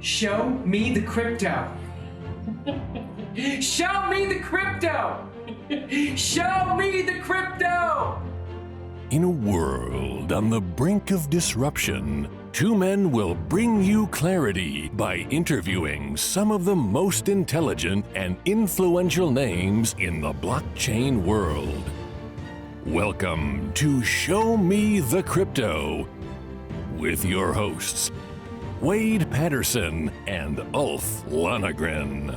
Show me the crypto. Show me the crypto. Show me the crypto. In a world on the brink of disruption, two men will bring you clarity by interviewing some of the most intelligent and influential names in the blockchain world. Welcome to Show Me the Crypto with your hosts, Wade Patterson and Ulf Lonergan.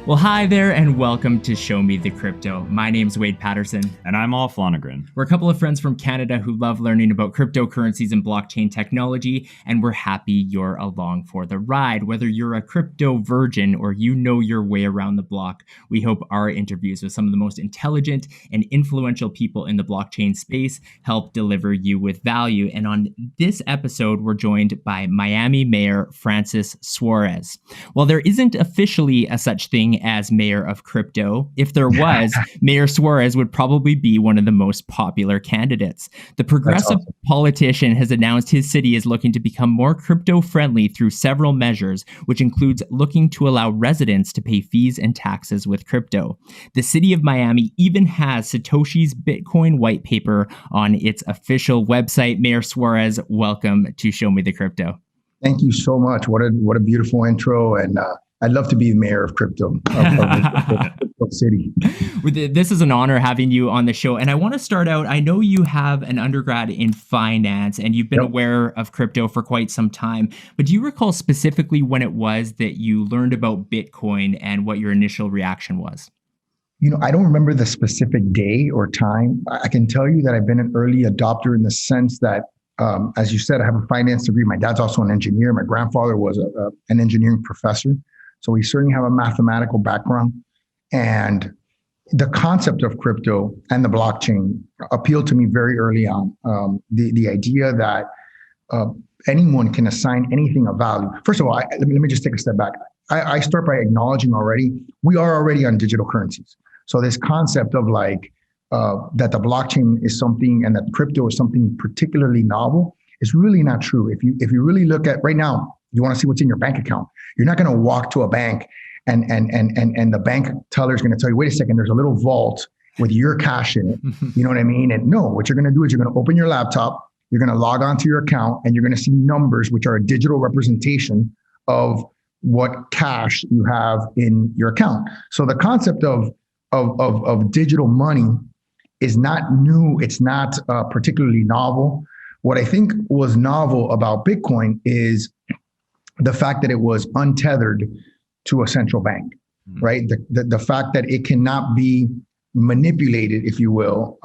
Well, hi there, and welcome to Show Me the Crypto. My name's Wade Patterson. And I'm Ulf Lonergan. We're a couple of friends from Canada who love learning about cryptocurrencies and blockchain technology, and we're happy you're along for the ride. Whether you're a crypto virgin or you know your way around the block, we hope our interviews with some of the most intelligent and influential people in the blockchain space help deliver you with value. And on this episode, we're joined by Miami Mayor Francis Suarez. While there isn't officially a such thing as mayor of crypto, if there was, Mayor Suarez would probably be one of the most popular candidates. The progressive politician has announced his city is looking to become more crypto-friendly through several measures, which includes looking to allow residents to pay fees and taxes with crypto. The city of Miami even has Satoshi's Bitcoin white paper on its official website. Mayor Suarez, welcome to Show Me the Crypto. Thank you so much. What a beautiful intro, and I'd love to be the mayor of crypto of city. This is an honor having you on the show. And I want to start out, I know you have an undergrad in finance and you've been aware of crypto for quite some time, but do you recall specifically when it was that you learned about Bitcoin and what your initial reaction was? You know, I don't remember the specific day or time. I can tell you that I've been an early adopter in the sense that, as you said, I have a finance degree. My dad's also an engineer. My grandfather was an engineering professor. So we certainly have a mathematical background, and the concept of crypto and the blockchain appealed to me very early on. The idea that anyone can assign anything of value. First of all, let me just take a step back. I start by acknowledging we are already on digital currencies. So this concept of that the blockchain is something and that crypto is something particularly novel is really not true. If you really look at right now, you want to see what's in your bank account. You're not going to walk to a bank and the bank teller is going to tell you, wait a second, there's a little vault with your cash in it. You know what I mean? And no, what you're going to do is you're going to open your laptop, you're going to log onto your account, and you're going to see numbers, which are a digital representation of what cash you have in your account. So the concept of digital money is not new. It's not particularly novel. What I think was novel about Bitcoin is the fact that it was untethered to a central bank, right? The fact that it cannot be manipulated, if you will,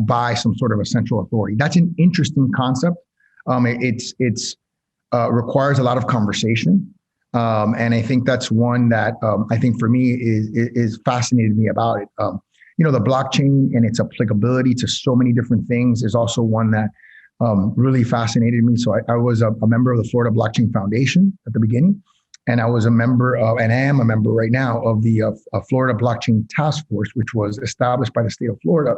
by some sort of a central authority. That's an interesting concept. It's requires a lot of conversation. And I think that's one that I think for me is fascinated me about it. The blockchain and its applicability to so many different things is also one that really fascinated me. So I was a member of the Florida Blockchain Foundation at the beginning, and I was a member of, and I am a member right now of the Florida Blockchain Task Force, which was established by the state of Florida.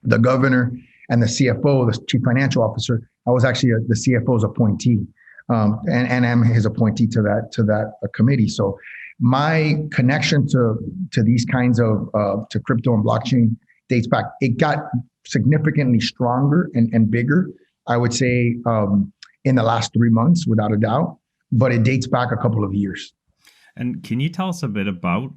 The governor and the CFO, the chief financial officer, I was actually the CFO's appointee, and I'm his appointee to that committee. So my connection to these kinds of to crypto and blockchain dates back. It got significantly stronger and bigger, I would say, in the last 3 months, without a doubt, but it dates back a couple of years. And can you tell us a bit about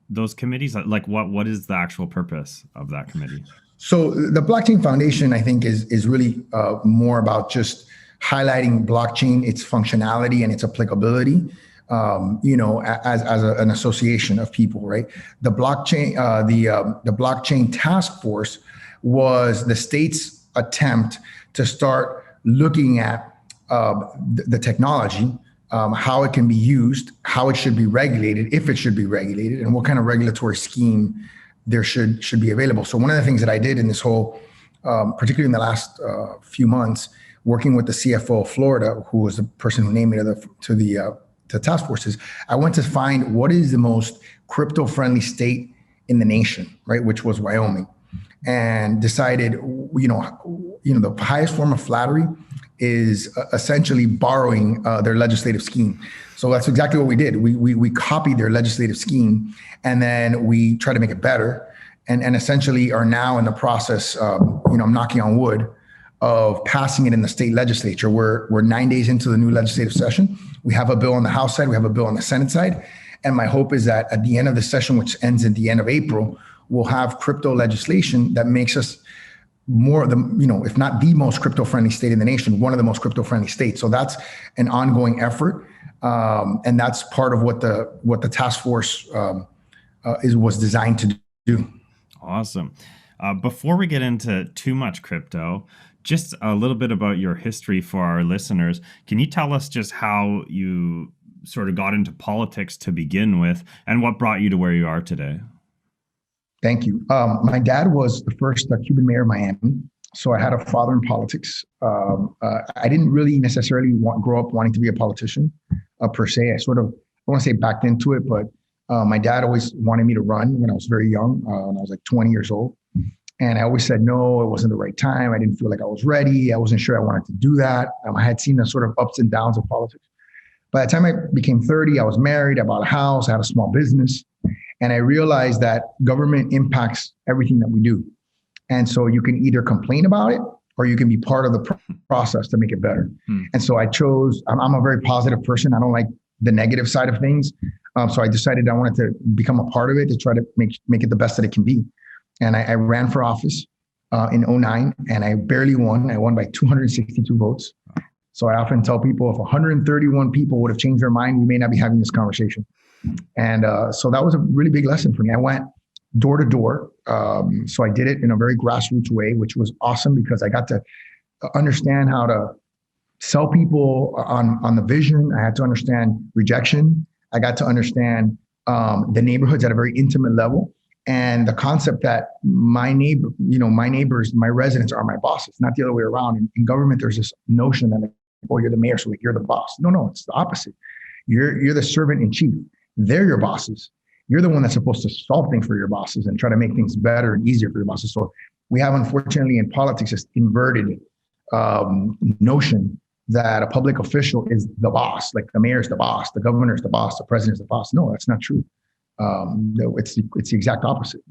those committees? Like what is the actual purpose of that committee? So the Blockchain Foundation, I think, is really more about just highlighting blockchain, its functionality and its applicability. As an association of people, right? The blockchain, the blockchain task force was the state's attempt to start looking at the technology, how it can be used, how it should be regulated, if it should be regulated, and what kind of regulatory scheme there should be available. So one of the things that I did in this whole, particularly in the last few months, working with the CFO of Florida, who was the person who named me to the task forces, I went to find what is the most crypto-friendly state in the nation, right? Which was Wyoming, and decided, the highest form of flattery is essentially borrowing their legislative scheme. So that's exactly what we did. We copied their legislative scheme, and then we tried to make it better, and essentially are now in the process. I'm knocking on wood of passing it in the state legislature. We're 9 days into the new legislative session. We have a bill on the House side. We have a bill on the Senate side. And my hope is that at the end of the session, which ends at the end of April, we'll have crypto legislation that makes us more of the, if not the most crypto-friendly state in the nation, one of the most crypto-friendly states. So that's an ongoing effort. And that's part of what the task force was designed to do. Awesome. Before we get into too much crypto, just a little bit about your history for our listeners. Can you tell us just how you sort of got into politics to begin with, and what brought you to where you are today? Thank you. My dad was the first Cuban mayor of Miami, so I had a father in politics. I didn't really necessarily grow up wanting to be a politician per se. I want to say backed into it, but my dad always wanted me to run when I was very young, when I was like 20 years old. And I always said, no, it wasn't the right time. I didn't feel like I was ready. I wasn't sure I wanted to do that. I had seen the sort of ups and downs of politics. By the time I became 30, I was married, I bought a house, I had a small business. And I realized that government impacts everything that we do. And so you can either complain about it or you can be part of the process to make it better. And so I chose, I'm a very positive person. I don't like the negative side of things. So I decided I wanted to become a part of it to try to make it the best that it can be. And I ran for office in 2009, and I barely won. I won by 262 votes. So I often tell people if 131 people would have changed their mind, we may not be having this conversation. And so that was a really big lesson for me. I went door to door. So I did it in a very grassroots way, which was awesome because I got to understand how to sell people on the vision. I had to understand rejection. I got to understand the neighborhoods at a very intimate level. And the concept that my neighbors, my residents are my bosses, not the other way around. In government, there's this notion that, you're the mayor, so you're the boss. No, it's the opposite. You're the servant in chief. They're your bosses. You're the one that's supposed to solve things for your bosses and try to make things better and easier for your bosses. So we have, unfortunately, in politics, this inverted notion that a public official is the boss, like the mayor's the boss, the governor's the boss, the president's the boss. No, that's not true. It's the exact opposite.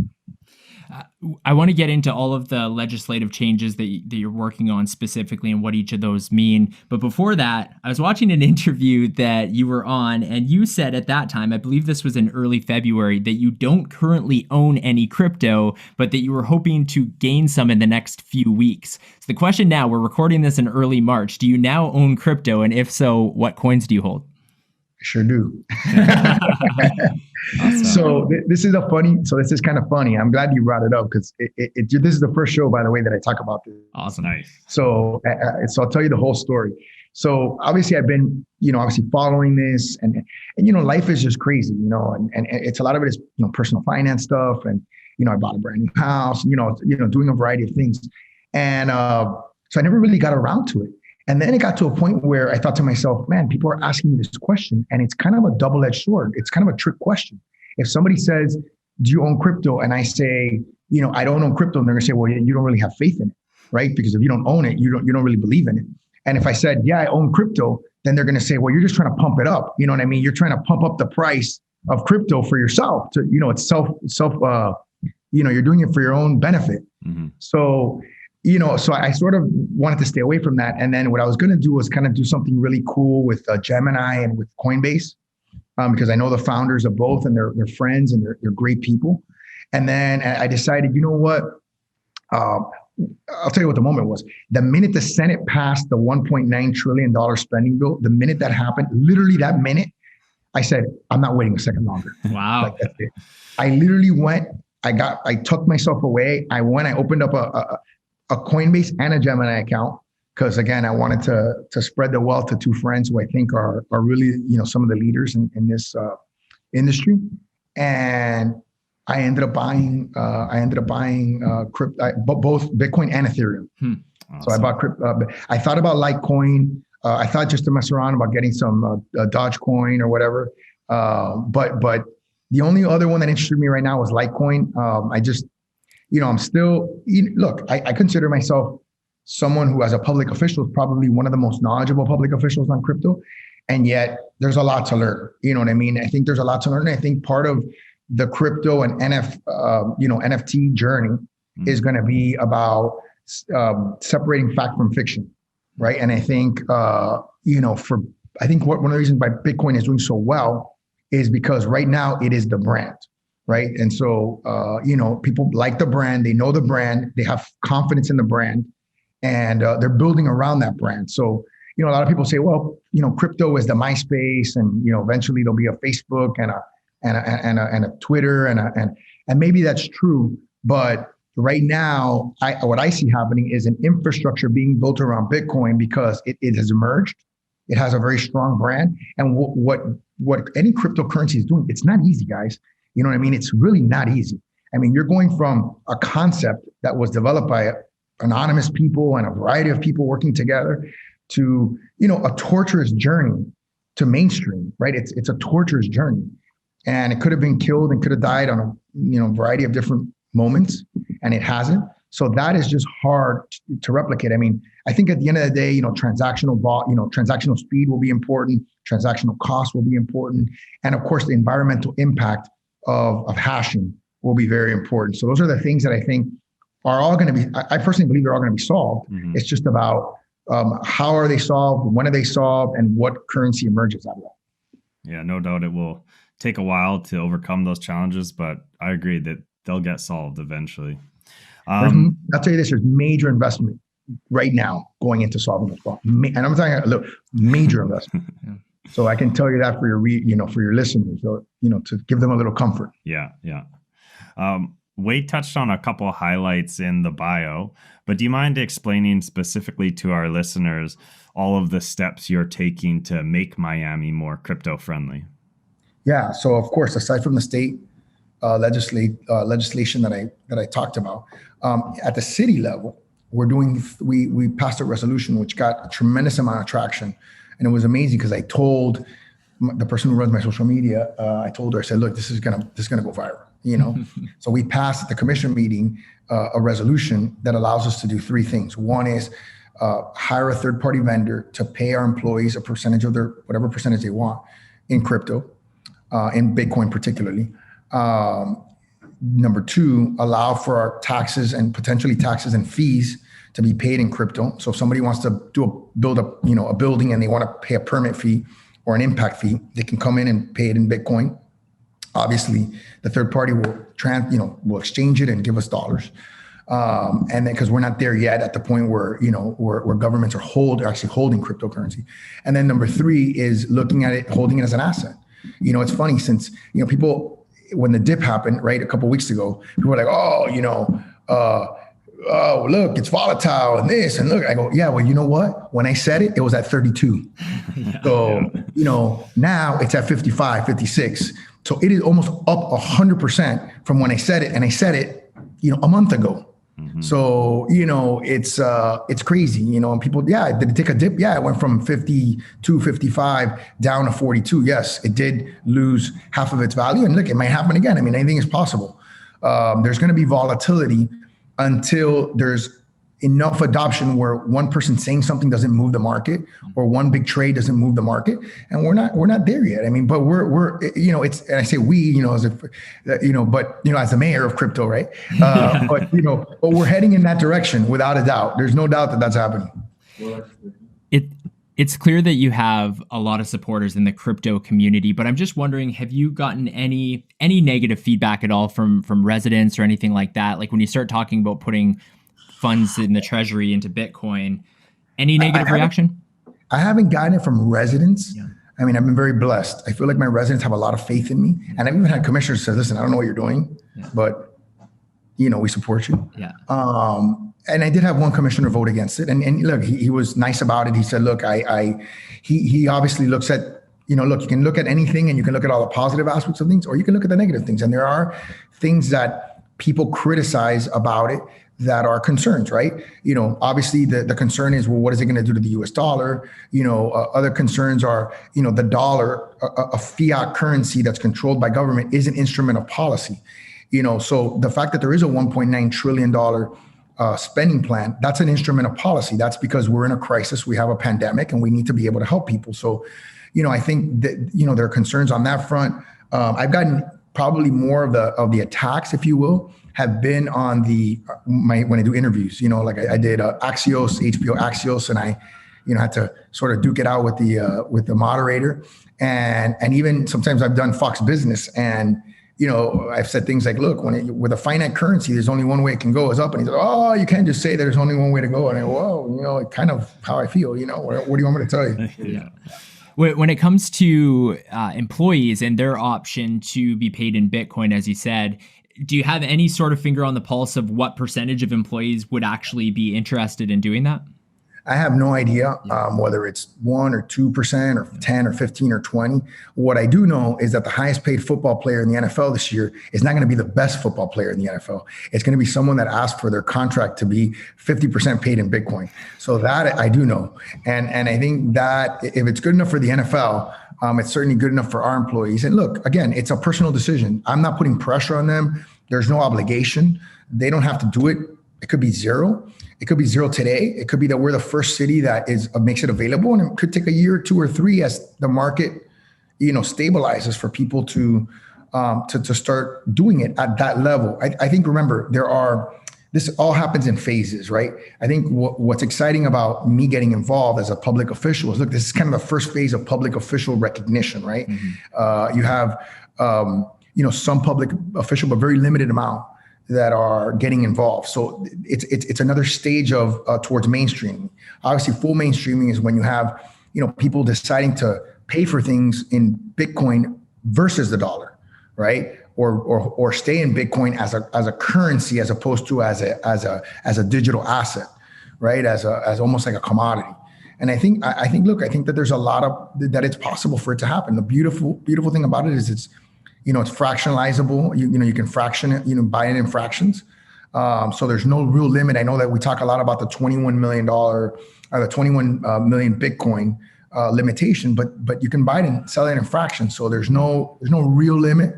I want to get into all of the legislative changes that you're working on specifically and what each of those mean. But before that, I was watching an interview that you were on, and you said at that time, I believe this was in early February, that you don't currently own any crypto, but that you were hoping to gain some in the next few weeks. So the question now, we're recording this in early March. Do you now own crypto? And if so, what coins do you hold? I sure do. Awesome. So this is kind of funny. I'm glad you brought it up because this is the first show, by the way, that I talk about this. Awesome. Nice. So I'll tell you the whole story. So obviously I've been, following this and life is just crazy, and it's a lot of it is, personal finance stuff. And, I bought a brand new house, doing a variety of things. And so I never really got around to it. And then it got to a point where I thought to myself, man, people are asking me this question and it's kind of a double-edged sword. It's kind of a trick question. If somebody says, do you own crypto? And I say, I don't own crypto. And they're gonna say, well, you don't really have faith in it, right? Because if you don't own it, you don't really believe in it. And if I said, yeah, I own crypto, then they're gonna say, well, you're just trying to pump it up. You know what I mean? You're trying to pump up the price of crypto for yourself. To, it's self, you're doing it for your own benefit. Mm-hmm. So I sort of wanted to stay away from that. And then what I was going to do was kind of do something really cool with Gemini and with Coinbase, because I know the founders of both and they're friends and they're great people. And then I decided, you know what? I'll tell you what the moment was. The minute the Senate passed the $1.9 trillion spending bill, the minute that happened, literally that minute, I said, I'm not waiting a second longer. Wow. Like, that's it. I literally went, I tucked myself away. I opened up a Coinbase and a Gemini account because, again, I wanted to spread the wealth to two friends who I think are really, some of the leaders in this industry. And I ended up buying crypto, both Bitcoin and Ethereum. Awesome. So I bought crypto. I thought about Litecoin. I thought just to mess around about getting some Dogecoin or whatever. But the only other one that interested me right now was Litecoin. I'm still, look, I consider myself someone who, as a public official, is probably one of the most knowledgeable public officials on crypto. And yet there's a lot to learn. You know what I mean? I think there's a lot to learn. I think part of the crypto and NFT journey is going to be about separating fact from fiction, right? And I think, one of the reasons why Bitcoin is doing so well is because right now it is the brand, right? And so, people like the brand, they know the brand, they have confidence in the brand, and they're building around that brand. So, a lot of people say, well, crypto is the MySpace, and eventually there'll be a Facebook and a Twitter and maybe that's true, but right now, what I see happening is an infrastructure being built around Bitcoin because it has emerged. It has a very strong brand, and what any cryptocurrency is doing, it's not easy, guys. You know what I mean? It's really not easy. I mean, you're going from a concept that was developed by anonymous people and a variety of people working together to, a torturous journey to mainstream, right? It's a torturous journey, and it could have been killed and could have died on a, variety of different moments, and it hasn't. So that is just hard to replicate. I mean, I think at the end of the day, transactional speed will be important, transactional cost will be important, and of course, the environmental impact of hashing will be very important. So those are the things that I think are all going to be. I personally believe they're all going to be solved. Mm-hmm. It's just about how are they solved, when are they solved, and what currency emerges out of that. Yeah, no doubt it will take a while to overcome those challenges, but I agree that they'll get solved eventually. I'll tell you this: there's major investment right now going into solving this problem, and I'm talking a major investment. Yeah. So I can tell you that for your listeners, so, to give them a little comfort. Yeah. Wade touched on a couple of highlights in the bio, but do you mind explaining specifically to our listeners all of the steps you're taking to make Miami more crypto friendly? Yeah. So of course, aside from the state legislation that I talked about, at the city level, we passed a resolution which got a tremendous amount of traction, and it was amazing because I told the person who runs my social media, I said, look, this is gonna go viral, So we passed at the commission meeting a resolution that allows us to do three things. One is hire a third-party vendor to pay our employees a percentage of their whatever percentage they want in crypto, in Bitcoin particularly. Number two, allow for our taxes and potentially taxes and fees to be paid in crypto. So if somebody wants to build a building and they want to pay a permit fee or an impact fee, they can come in and pay it in Bitcoin. Obviously, the third party will exchange it and give us dollars. And then because we're not there yet at the point where where governments are actually holding cryptocurrency. And then number three is looking at it, holding it as an asset. It's funny since people, when the dip happened, right, a couple of weeks ago, people were like, oh, look, it's volatile and this, and look, I go, yeah, well, you know what? When I said it, it was at 32. So, now it's at 55, 56. So it is almost up 100% from when I said it, and I said it, a month ago. Mm-hmm. So, it's crazy, and people, did it take a dip? Yeah, it went from 52, 55 down to 42. Yes, it did lose half of its value. And look, it might happen again. I mean, anything is possible. There's going to be volatility until there's enough adoption where one person saying something doesn't move the market, or one big trade doesn't move the market, and we're not there yet. I mean, but we're it's, and I say we, as if but as the mayor of crypto, right? But we're heading in that direction without a doubt. There's no doubt that that's happening. It's clear that you have a lot of supporters in the crypto community, but I'm just wondering, have you gotten any negative feedback at all from residents or anything like that? Like when you start talking about putting funds in the Treasury into Bitcoin, any negative reaction? I haven't gotten it from residents. Yeah. I mean, I've been very blessed. I feel like my residents have a lot of faith in me. And I've even had commissioners say, listen, I don't know what you're doing, but we support you. Yeah. And I did have one commissioner vote against it. And look, he was nice about it. He said, look, he obviously looks at, look, you can look at anything and you can look at all the positive aspects of things, or you can look at the negative things. And there are things that people criticize about it that are concerns, right? Obviously the concern is, well, what is it going to do to the US dollar? Other concerns are, the dollar, a fiat currency that's controlled by government, is an instrument of policy. So the fact that there is a $1.9 trillion spending plan, that's an instrument of policy. That's because we're in a crisis. We have a pandemic and we need to be able to help people. So, I think that, there are concerns on that front. I've gotten probably more of the attacks, if you will, have been on when I do interviews, like I did Axios, HBO Axios, and I, had to sort of duke it out with the moderator. And even sometimes I've done Fox Business, and I've said things like, look, with a finite currency, there's only one way it can go, is up. And he's like, oh, you can't just say there's only one way to go. And I go, well, kind of how I feel, what do you want me to tell you? Yeah. When it comes to employees and their option to be paid in Bitcoin, as you said, do you have any sort of finger on the pulse of what percentage of employees would actually be interested in doing that? I have no idea whether it's 1 or 2% or 10 or 15 or 20. What I do know is that the highest paid football player in the NFL this year is not going to be the best football player in the NFL. It's going to be someone that asked for their contract to be 50% paid in Bitcoin. So that I do know. And I think that if it's good enough for the NFL, it's certainly good enough for our employees. And look, again, it's a personal decision. I'm not putting pressure on them. There's no obligation. They don't have to do it. It could be zero. It could be zero today. It could be that we're the first city that makes it available, and it could take a year or 2 or 3 as the market, stabilizes for people to start doing it at that level. I think, remember, this all happens in phases, right? I think what's exciting about me getting involved as a public official is, look, this is kind of the first phase of public official recognition, right? Mm-hmm. You have, some public official, but very limited amount that are getting involved. So it's another stage of towards mainstreaming. Obviously, full mainstreaming is when you have, people deciding to pay for things in Bitcoin versus the dollar, right? Or stay in Bitcoin as a currency as opposed to as a digital asset, right? As almost like a commodity. And I think that there's a lot of that it's possible for it to happen. The beautiful thing about it is it's fractionalizable. You can fraction it, buy it in fractions. So there's no real limit. I know that we talk a lot about the $21 million or the 21 million Bitcoin limitation, but you can buy it and sell it in fractions. So there's no real limit.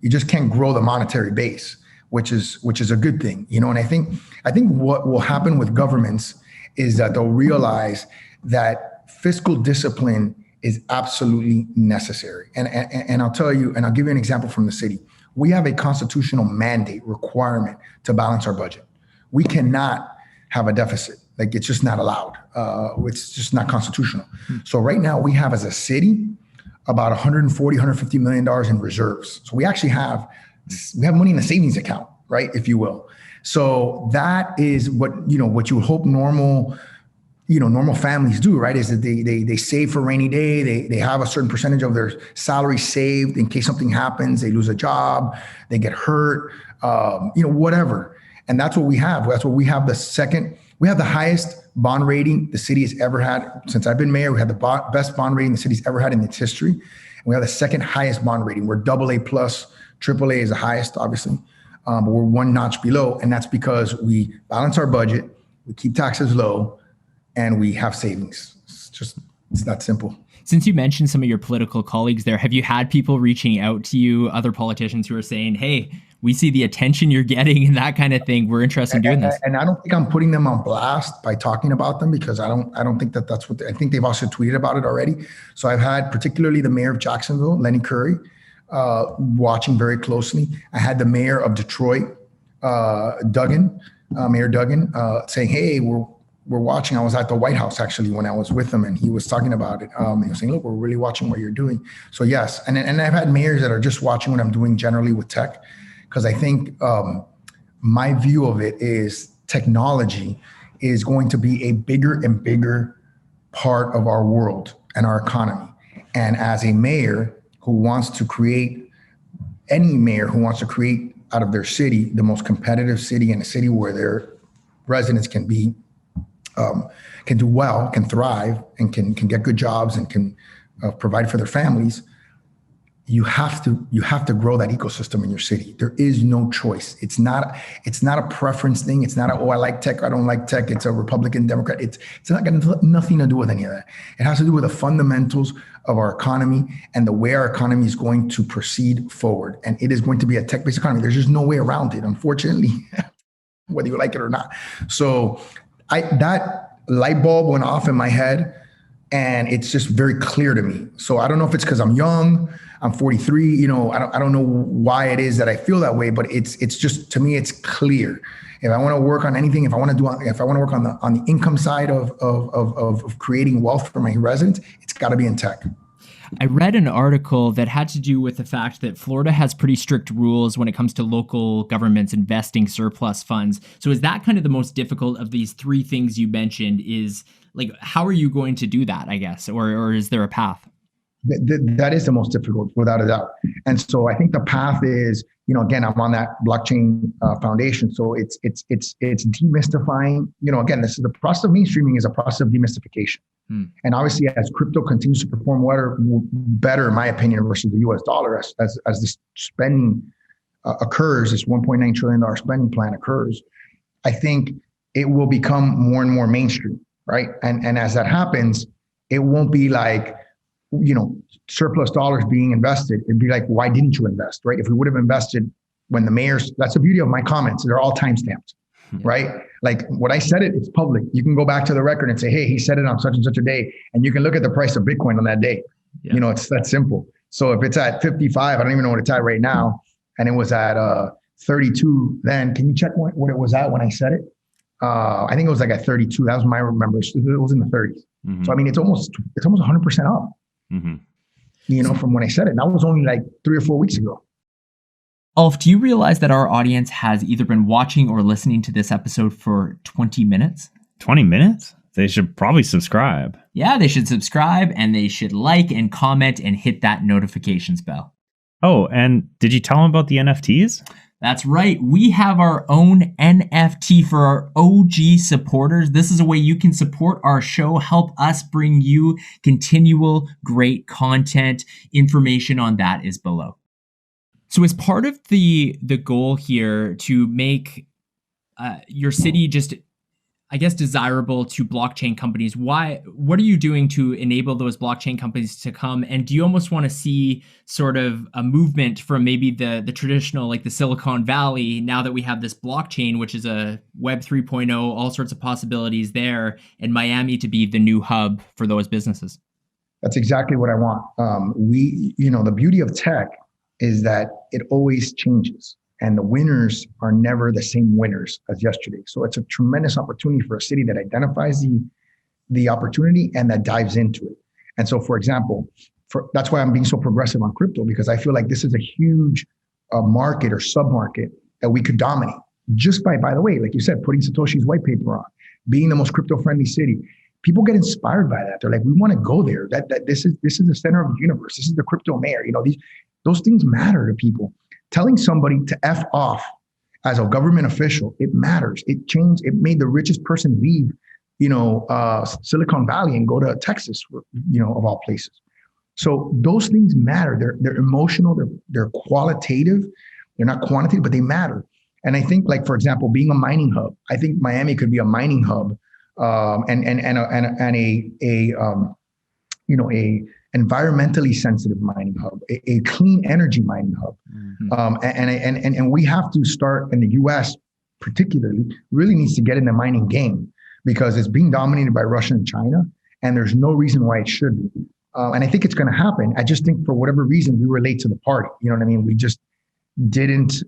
You just can't grow the monetary base, which is a good thing, And I think what will happen with governments is that they'll realize that fiscal discipline is absolutely necessary. And I'll tell you, and I'll give you an example from the city. We have a constitutional mandate requirement to balance our budget. We cannot have a deficit. Like, it's just not allowed. It's just not constitutional. So right now we have, as a city, about $140, $150 million in reserves. So we actually have money in the savings account, right? If you will. So that is what you would hope normal families do, right? Is that they save for a rainy day. They have a certain percentage of their salary saved in case something happens, they lose a job, they get hurt, whatever. And that's what we have. That's what we have. We have the highest bond rating the city has ever had since I've been mayor. We have the best bond rating the city's ever had in its history. And we have the second highest bond rating. We're AA+, AAA is the highest, obviously, but we're one notch below. And that's because we balance our budget, we keep taxes low, and we have savings. It's that simple. Since you mentioned some of your political colleagues there, have you had people reaching out to you, other politicians who are saying, hey, we see the attention you're getting and that kind of thing. We're interested in doing this. And I don't think I'm putting them on blast by talking about them, because I don't think that's what I think they've also tweeted about it already. So I've had particularly the mayor of Jacksonville, Lenny Curry, watching very closely. I had the mayor of Detroit, Mayor Duggan, saying, hey, we're watching. I was at the White House actually when I was with him, and he was talking about it. He was saying, look, we're really watching what you're doing. So yes, and I've had mayors that are just watching what I'm doing generally with tech, because I think my view of it is technology is going to be a bigger and bigger part of our world and our economy. And as a mayor who wants to create, any mayor who wants to create out of their city the most competitive city, and a city where their residents can do well, can thrive, and can get good jobs and can provide for their families, you have to grow that ecosystem in your city. There is no choice. It's not a preference thing. It's not I like tech, I don't like tech. It's a Republican, Democrat. It's not got nothing to do with any of that. It has to do with the fundamentals of our economy and the way our economy is going to proceed forward. And it is going to be a tech-based economy. There's just no way around it, unfortunately. whether you like it or not. So that light bulb went off in my head, and it's just very clear to me. So I don't know if it's because I'm young, I'm 43, I don't know why it is that I feel that way, but it's just, to me, it's clear. If I want to work on anything, if I want to work on the income side of creating wealth for my residents, it's got to be in tech. I read an article that had to do with the fact that Florida has pretty strict rules when it comes to local governments investing surplus funds. So is that kind of the most difficult of these three things you mentioned? Is like, how are you going to do that, I guess, or is there a path? That is the most difficult, without a doubt. And so I think the path is, again, I'm on that blockchain foundation. So it's demystifying, again, this is the process of mainstreaming, is a process of demystification. And obviously, as crypto continues to perform better, in my opinion, versus the US dollar, as this spending occurs, this $1.9 trillion spending plan occurs, I think it will become more and more mainstream, right? And as that happens, it won't be like, surplus dollars being invested. It'd be like, why didn't you invest, right? If we would have invested when the mayors, that's the beauty of my comments. They're all timestamped, right? Like when I said it's public. You can go back to the record and say, hey, he said it on such and such a day. And you can look at the price of Bitcoin on that day. Yeah. It's that simple. So if it's at 55, I don't even know what it's at right now, and it was at 32 then, can you check what it was at when I said it? I think it was like at 32. That was my remembrance. It was in the 30s. Mm-hmm. So I mean, it's almost 100% up. Mm-hmm. From when I said it. And that was only like 3 or 4 weeks ago. Ulf, do you realize that our audience has either been watching or listening to this episode for 20 minutes? 20 minutes? They should probably subscribe. Yeah, they should subscribe, and they should like and comment and hit that notifications bell. Oh, and did you tell them about the NFTs? That's right. We have our own NFT for our OG supporters. This is a way you can support our show, help us bring you continual great content. Information on that is below. So as part of the goal here to make your city just, I guess, desirable to blockchain companies, what are you doing to enable those blockchain companies to come? And do you almost want to see sort of a movement from maybe the traditional, like the Silicon Valley, now that we have this blockchain, which is a Web 3.0, all sorts of possibilities there, and Miami to be the new hub for those businesses? That's exactly what I want. The beauty of tech is that it always changes. And the winners are never the same winners as yesterday. So it's a tremendous opportunity for a city that identifies the opportunity and that dives into it. And so, for example, that's why I'm being so progressive on crypto, because I feel like this is a huge market or sub-market that we could dominate just by the way, like you said, putting Satoshi's white paper on, being the most crypto-friendly city. People get inspired by that. They're like, we want to go there. That this is the center of the universe. This is the crypto mayor. Those things matter to people. Telling somebody to F off as a government official, it matters. It made the richest person leave, Silicon Valley and go to Texas, of all places. So those things matter. They're emotional. They're qualitative. They're not quantitative, but they matter. And I think, like, for example, being a mining hub, I think Miami could be a mining hub, and a environmentally sensitive mining hub, a clean energy mining hub. Mm-hmm. And we have to start in the US particularly, really needs to get in the mining game, because it's being dominated by Russia and China, and there's no reason why it should be. And I think it's going to happen. I just think for whatever reason, we were late to the party. You know what I mean? We just didn't,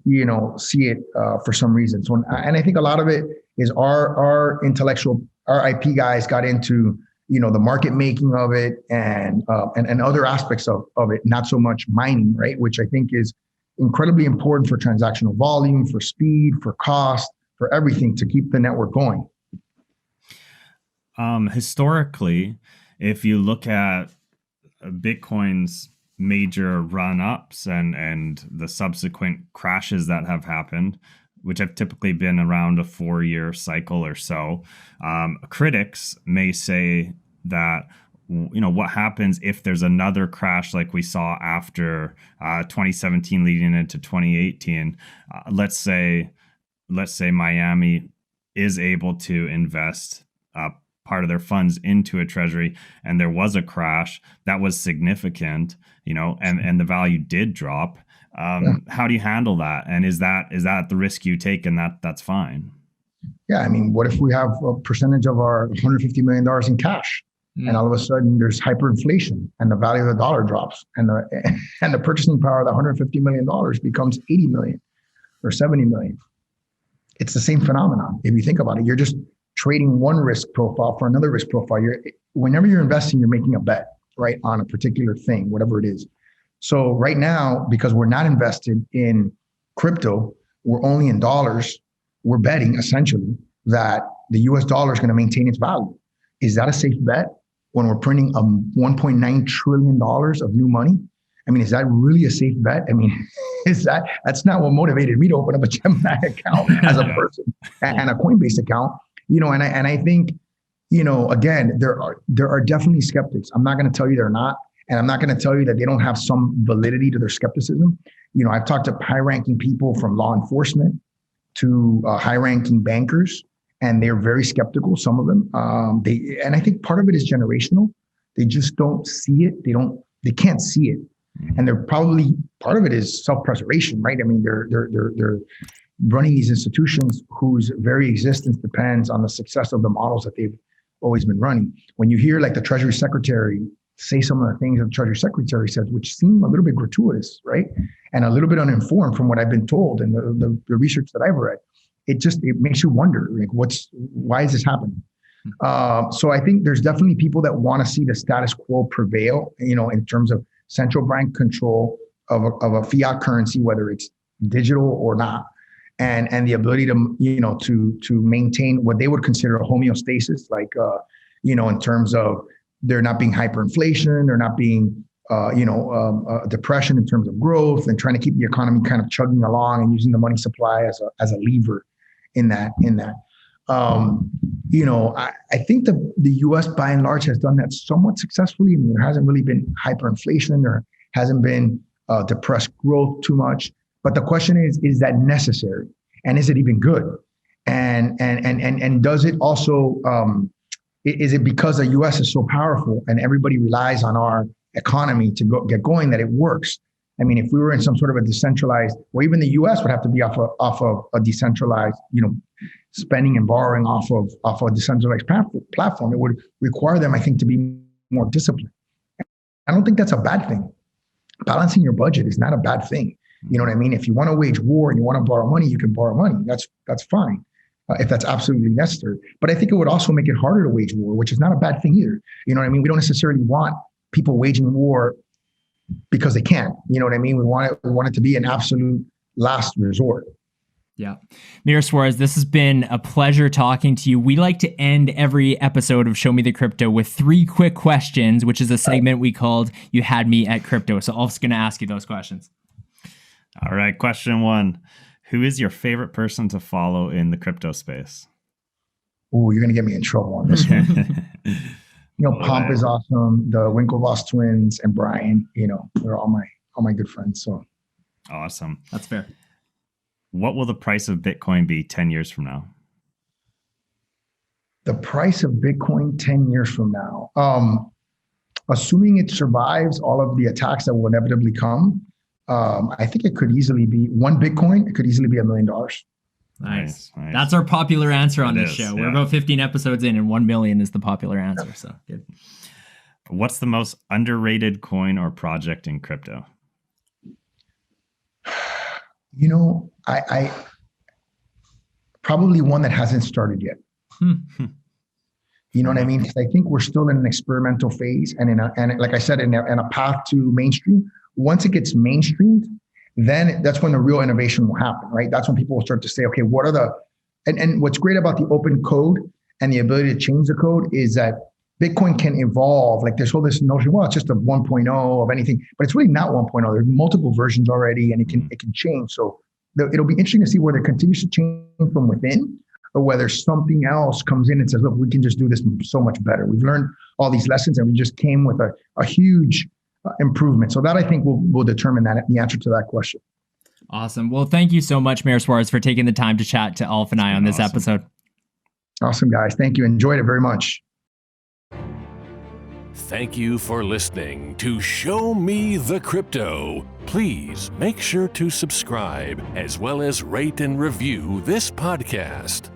see it for some reason. So, and I think a lot of it is our IP guys got into, the market making of it and other aspects of it, not so much mining, right? Which I think is incredibly important for transactional volume, for speed, for cost, for everything to keep the network going. Historically, if you look at Bitcoin's major run-ups and the subsequent crashes that have happened, which have typically been around a 4-year cycle or so, critics may say that, what happens if there's another crash like we saw after 2017 leading into 2018. Let's say Miami is able to invest part of their funds into a treasury, and there was a crash that was significant, and the value did drop. How do you handle that? And is that the risk you take, and that's fine? Yeah, I mean, what if we have a percentage of our $150 million in cash, and all of a sudden there's hyperinflation and the value of the dollar drops, and the purchasing power of the $150 million becomes 80 million or 70 million? It's the same phenomenon. If you think about it, you're just trading one risk profile for another risk profile. Whenever you're investing, you're making a bet, right, on a particular thing, whatever it is. So right now, because we're not invested in crypto, we're only in dollars, we're betting essentially that the US dollar is going to maintain its value. Is that a safe bet when we're printing $1.9 trillion of new money? I mean, is that really a safe bet? I mean, that's not what motivated me to open up a Gemini account as a person and a Coinbase account, and I think, again, there are definitely skeptics. I'm not going to tell you they're not, and I'm not going to tell you that they don't have some validity to their skepticism. I've talked to high-ranking people from law enforcement to high-ranking bankers, and they're very skeptical, some of them. And I think part of it is generational. They just don't see it. They can't see it. And they're probably, part of it is self-preservation, right? I mean, they're running these institutions whose very existence depends on the success of the models that they've always been running. When you hear like the Treasury Secretary say some of the things that the Treasury Secretary says, which seem a little bit gratuitous, right? And a little bit uninformed from what I've been told and the research that I've read, it makes you wonder, like, why is this happening? So I think there's definitely people that want to see the status quo prevail, in terms of central bank control of a fiat currency, whether it's digital or not, and the ability to maintain what they would consider a homeostasis, like in terms of there not being hyperinflation, there not being depression in terms of growth, and trying to keep the economy kind of chugging along and using the money supply as a lever in that. I think the U.S. by and large has done that somewhat successfully. I mean, there hasn't really been hyperinflation. There hasn't been depressed growth too much. But the question is that necessary? And is it even good? And does it also, is it because the U.S. is so powerful and everybody relies on our economy to get going that it works? I mean, if we were in some sort of a decentralized, or even the U.S. would have to be off of a decentralized, spending and borrowing off of a decentralized platform, it would require them, I think, to be more disciplined. I don't think that's a bad thing. Balancing your budget is not a bad thing. You know what I mean? If you want to wage war and you want to borrow money, you can borrow money. That's fine, if that's absolutely necessary. But I think it would also make it harder to wage war, which is not a bad thing either. You know what I mean? We don't necessarily want people waging war because they can. You know what I mean? We want it to be an absolute last resort. Yeah. Mayor Suarez, this has been a pleasure talking to you. We like to end every episode of Show Me the Crypto with 3 quick questions, which is a segment we called You Had Me at Crypto. So I'm just going to ask you those questions. All right. Question 1. Who is your favorite person to follow in the crypto space? Oh, you're going to get me in trouble on this one. Pomp is awesome. The Winklevoss twins and Brian, they're all my good friends. So awesome. That's fair. What will the price of Bitcoin be 10 years from now? The price of Bitcoin 10 years from now, assuming it survives all of the attacks that will inevitably come, I think it could easily be one Bitcoin. It could easily be $1 million. Nice. That's our popular answer on this show. Yeah. We're about 15 episodes in, and 1 million is the popular answer. So good. What's the most underrated coin or project in crypto? I probably one that hasn't started yet. You know what I mean? Because I think we're still in an experimental phase, and like I said, in a path to mainstream. Once it gets mainstreamed, then that's when the real innovation will happen, right? That's when people will start to say, okay, what are and what's great about the open code and the ability to change the code is that Bitcoin can evolve. Like there's all this notion, well, it's just a 1.0 of anything, but it's really not 1.0. There's multiple versions already, and it can change. So it'll be interesting to see whether it continues to change from within, or whether something else comes in and says, look, we can just do this so much better. We've learned all these lessons, and we just came with a huge improvement. So that, I think, will determine the answer to that question. Awesome. Well, thank you so much, Mayor Suarez, for taking the time to chat to Alf and I on this episode. Awesome, guys. Thank you. Enjoyed it very much. Thank you for listening to Show Me the Crypto. Please make sure to subscribe as well as rate and review this podcast.